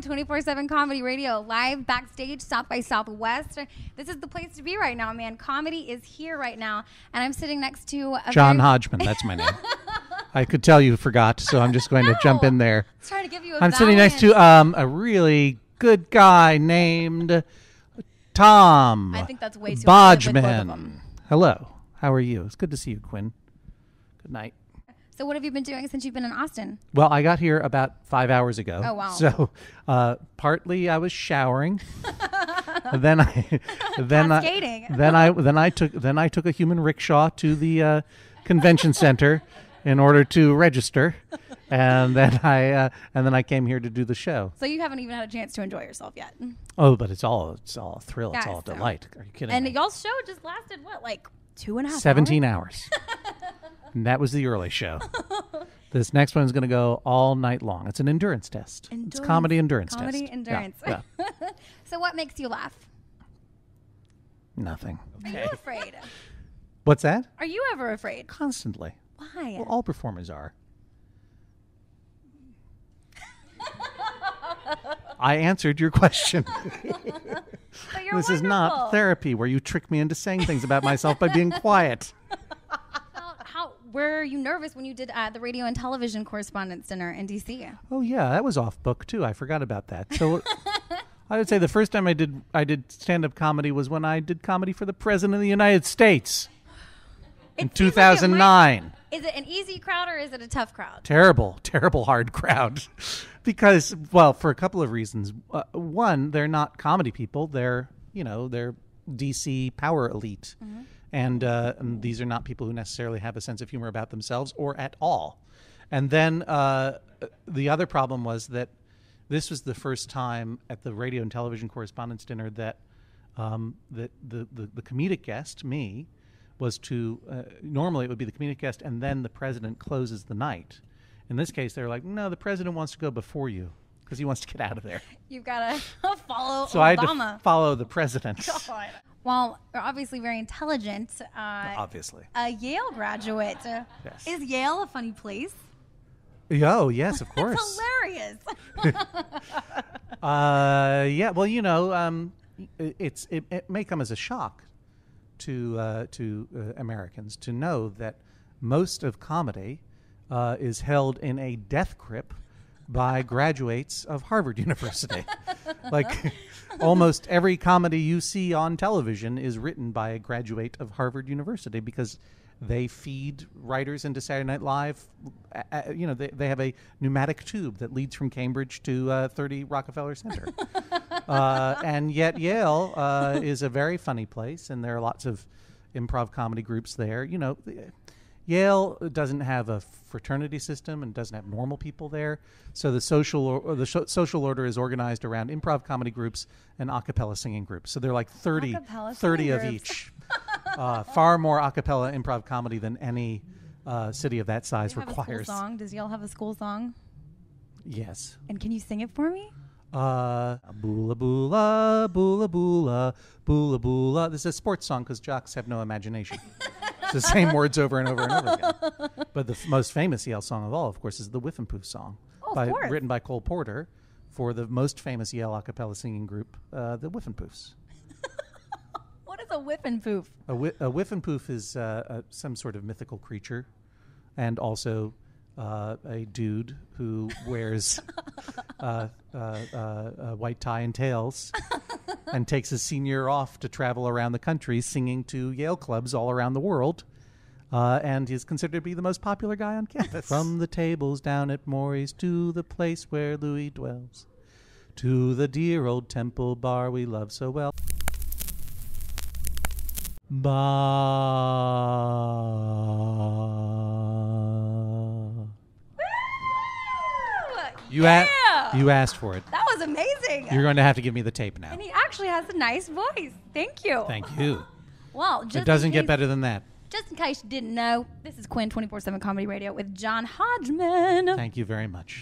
24/7 Comedy Radio, live backstage, South by Southwest. This is the place to be right now, man. Comedy is here right now. And I'm sitting next to John Hodgman. That's my name. I could tell you forgot, so I'm just going to jump in there. I was trying to give you I'm sitting next to a really good guy named Tom. I think that's way too Hodgman. Hello. How are you? It's good to see you, Quinn. Good night. So what have you been doing since you've been in Austin? Well, I got here about 5 hours ago. Oh, wow. So partly I was showering. then I took a human rickshaw to the convention center in order to register, and then I came here to do the show. So you haven't even had a chance to enjoy yourself yet. Oh, but it's all a thrill. Yeah, it's all a delight. Are you kidding and me? y'all's show just lasted what, like 2.5 hours? 17 hours. And that was the early show. This next one's going to go all night long. It's an endurance test. It's comedy endurance test. Comedy endurance. Yeah. So what makes you laugh? Nothing. Are you afraid? What's that? Are you ever afraid? Constantly. Why? Well, all performers are. I answered your question. But you're This is not therapy where you trick me into saying things about myself by being quiet. Were you nervous when you did the radio and television correspondence dinner in D.C.? Oh yeah, that was off book too. I forgot about that. So I would say the first time I did stand-up comedy was when I did comedy for the President of the United States in 2009. Is it an easy crowd or is it a tough crowd? Terrible hard crowd. Because, well, for a couple of reasons. One, they're not comedy people. They're DC power elite. Mm-hmm. And these are not people who necessarily have a sense of humor about themselves or at all. And then the other problem was that this was the first time at the radio and television correspondence dinner that the comedic guest, me, was to normally it would be the comedic guest and then the president closes the night. In this case, they're like, no, the president wants to go before you because he wants to get out of there. You've got to follow so Obama. I had to follow the president. God. Well, you're obviously very intelligent. Obviously. A Yale graduate. Yes. Is Yale a funny place? Oh, yes, of course. It's hilarious. Yeah, well, it may come as a shock to Americans to know that most of comedy is held in a death grip by graduates of Harvard University. Like almost every comedy you see on television is written by a graduate of Harvard University because they feed writers into Saturday Night Live. They have a pneumatic tube that leads from Cambridge to 30 Rockefeller Center. And yet Yale is a very funny place, and there are lots of improv comedy groups there. Yale doesn't have a fraternity system and doesn't have normal people there. So the social order is organized around improv comedy groups and a cappella singing groups. So they're like 30 of each. Far more a cappella improv comedy than any city of that size requires. School song? Does Yale have a school song? Yes. And can you sing it for me? Boola boola, boola boola, boola boola. This is a sports song because jocks have no imagination. It's the same words over and over and over again. But the most famous Yale song of all, of course, is the Whiff and Poof song, written by Cole Porter for the most famous Yale a cappella singing group, the Whiff and Poofs. What is a Whiff and Poof? A Whiff and Poof is some sort of mythical creature, and also a dude who wears a white tie and tails and takes his senior off to travel around the country singing to Yale clubs all around the world. And he's considered to be the most popular guy on campus. From the tables down at Maury's to the place where Louis dwells, to the dear old Temple Bar we love so well. You asked for it. That was amazing. You're going to have to give me the tape now. And he actually has a nice voice. Thank you. Thank you. Well, it doesn't get better than that. Just in case you didn't know, this is Quinn 24/7 Comedy Radio with John Hodgman. Thank you very much.